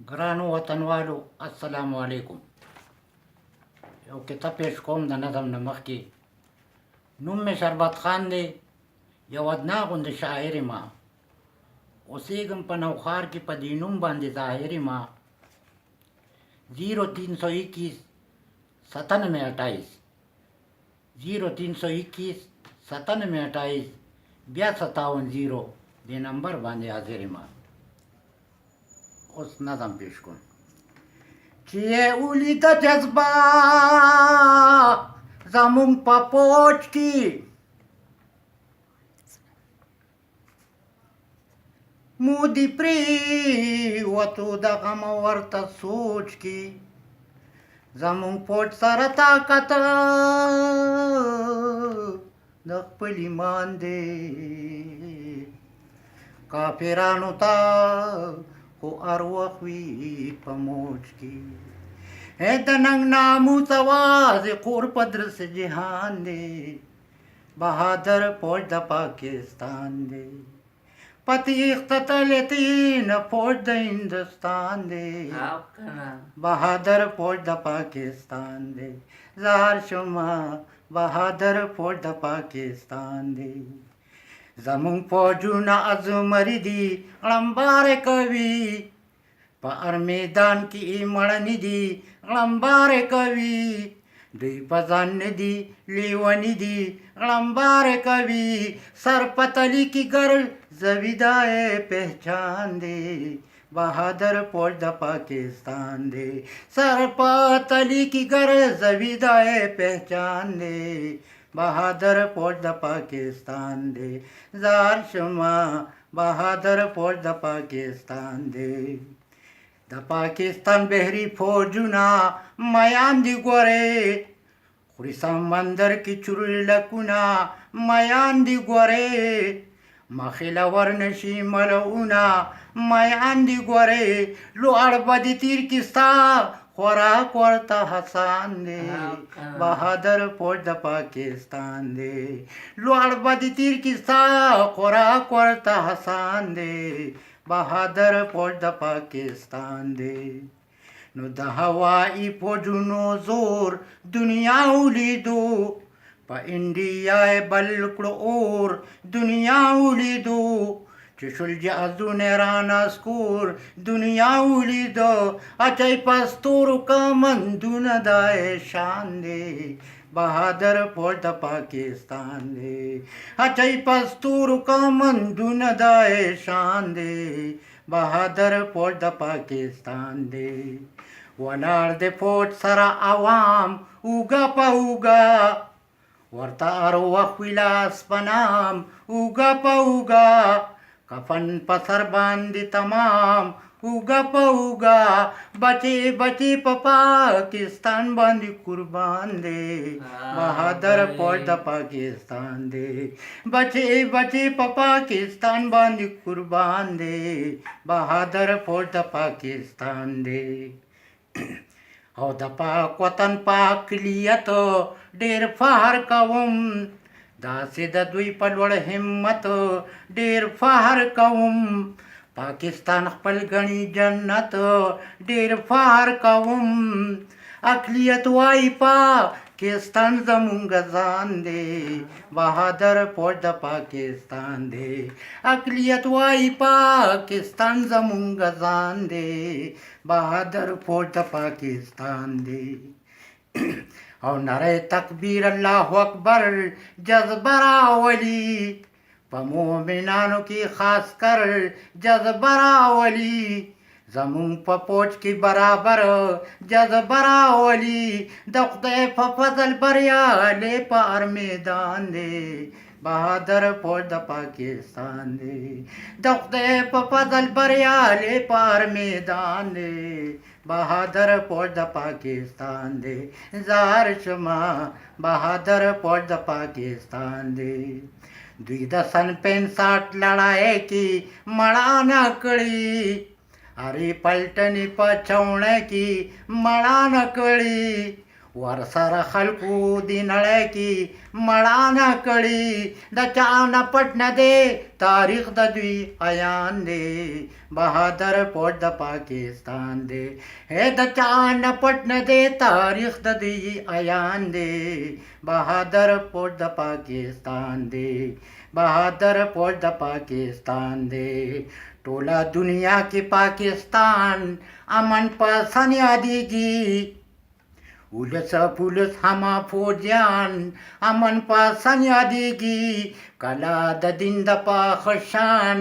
ګرانو وطنوالو السلام علیکم. یو کتاب پیش کوم د نظم نه مخکې. نوم مې شربت خان دی، یو ادنا غوندې شاعر ما. اوسېږم په نوښار کې په دې نوم باندې ظاهر ما. 0321 9728 0321 9728 بیا 57 دې نمبر باندې حاضر ما. اوس نظم پیش کوم. چې ولیده جذبه زمون په پوچ کې، مودي پرېوتو د غم ورته سوچ کې، زمون پوچ سره طاقت د خپل ایمان دی. کافرانو ته خو ارواح وي په موج کې، د ننګ ناموس اواز قور په درس جهان دی. بهادر فوج د پاکستان دی، پتیخت تلتین فوج د هندوستان دی. بهادر فوج د پاکستان دی، زار شما بهادر فوج د پاکستان دی. زمون فوجونه ازمری دي غړمبارې کوي، په هر میدان کې مړنې دي غړمبارې کوي. دوی په ځان نه دي لیوني دي غړمبارې کوي. سر په تلي کې ګر زویدای پہچان دی، بهادر فوج د پاکستان دی. سر په تلي کې ګر زویدای پہچان دی، بهادر فوج د پاکستان دی. زار شما بهادر فوج د پاکستان دی. د پاکستان بحری فوجونه میان دی ګورې، خوري سمندر کې چورلي لکونه میان دی ګورې. مخې ورنشي ملعونه میان دی ګورې. لوړ به د تیر کې ستا خوراک ورته حسان دی، بهادر فوج د پاکستان دی. لوړ به د تیر کې ستا خوراک ورته حسان دی، بهادر فوج د پاکستان دی. نو د هوایي فوجونو زور دنیا ولیدو، په انډیا یې بل کړو اور دنیا ولیدو. چې شل جهازونه رانه سکور دنیا ولیدو. اچای په ستورو کمندونه دای شان دی، بهادر فوج د پاکستان دی. اچای په ستورو کمندونه دای شان دی، بهادر فوج د پاکستان دی. ولاړ د فوج سره عوام اوږه په اوږه، ورته ارواح وي لاس په نام اوږه په اوږه. کفن په سر باندې تمام اوږه په اوږه. بچې بچې په پاکستان باندې قربان دی، بهادر فوج د پاکستان دی. بچې بچې په پاکستان باندې قربان دی، بهادر فوج د پاکستان دی. او د پاک وطن پاک اقلیت ډېر فخر کوم، داسې د دوی په لوړ همت ډېر فخر کوم. پاکستان خپل ګڼي جنت ډېر فخر کوم. اقلیت وایي پاکستان زمونږ ځان دی، بهادر فوج د پاکستان دی. اقلیت وایي پاکستان زمونږ ځان دی، بهادر فوج د پاکستان دی. او نره تکبیر الله اکبر جذبه راولي، په مومنانو کې خاص کر جذبه راولي. زمون په فوج کې برابر جذبه راولي. د خدای په فضل بریالی په هر میدان دی، بهادر فوج د پاکستان دی. د خدای په فضل بریالی په هر میدان دی، بهادر فوج د پاکستان دی. زار شما بهادر فوج د پاکستان دی. دوی د سن 65 لړای کې مړانه کړي، هرې پلټنې په چوڼه کې مړانه کړي. ورسره خلکو دی نړۍ کې مړانه کړي د چا نه پټ نه دی تاریخ د دوی عیان دی بهادر فوج د پاکستان دی د چا نه پټ نه دی تاریخ د دوی عیان دی بهادر فوج د پاکستان دی بهادر فوج د پاکستان دی ټوله دنیا کې پاکستان امن پسند یادېږي ولس پولیس هما فوجیان امن پسند یادېږي کله د دین د پاخشان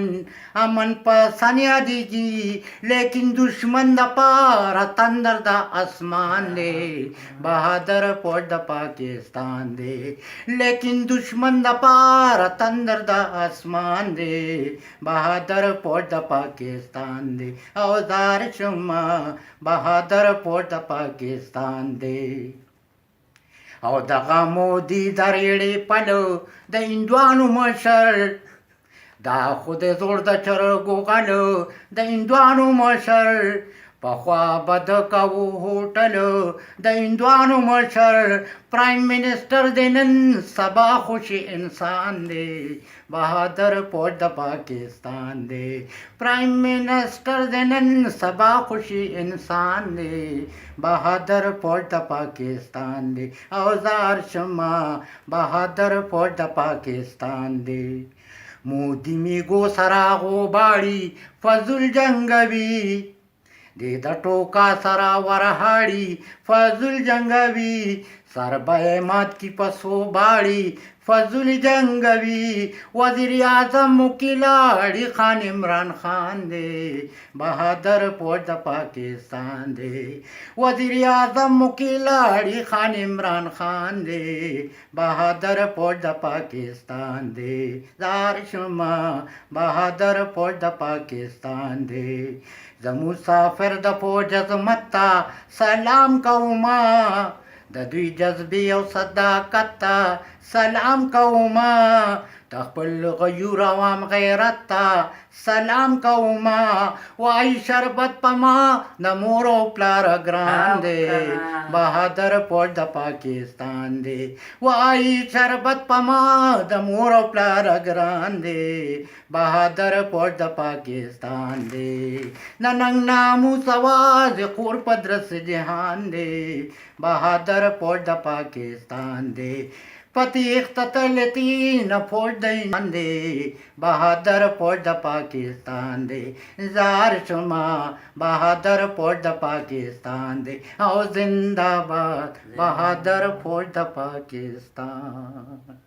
امن پسند یادېږي لیکن دشمن د پاره تندر د اسمان دی بهادر فوج د پاکستان دی لیکن دشمن د پاره تندر د اسمان دی بهادر فوج د پاکستان دی او زار شما بهادر فوج د پاکستان دی او دغه مودي د ریړې پلو د هندوانو مشر دا خو د زوړ د چرګو غلو د هندوانو مشر پخوا به د کوو هوټل د هندوانو مشر پرایم منسټر دی نن سبا خوشي انسان دی بهادر فوج د پاکستان دی پرایم منسټر دی نن سبا خوشي انسان دی بهادر فوج د پاکستان دی او زار شما بهادر فوج د پاکستان دی مودي میګو سره غوباړي فضل جنگوي د ټوکا سره ورهاړي فضل جنگوي سربای مات کی پسو باړي فضل جنگوي وزیر اعظم کلاړي خان عمران خان دی بهادر فوج د پاکستان دی وزیر اعظم کلاړي خان عمران خان دی بهادر فوج د پاکستان دی زار شما بهادر فوج د پاکستان دی ز مسافر د فوج عظمت ته سلام کوما د دوی جذبې او صداقت ته سلام کوما د خپل غیور عوام غیرت ته سلام کوما وای شربت پما د مور او پلار ګران دی بهادر فوج د پاکستان دی وای شربت پما د مور او پلار ګران دی بهادر فوج د پاکستان دی ننګ ناموس आवाज خور پدرس جهان دی بهادر فوج د پاکستان دی پتی اختتلتی نه فوج دی بهادر فوج د پاکستان دی زار شما بهادر فوج د پاکستان دی او زندہ باد بهادر فوج د پاکستان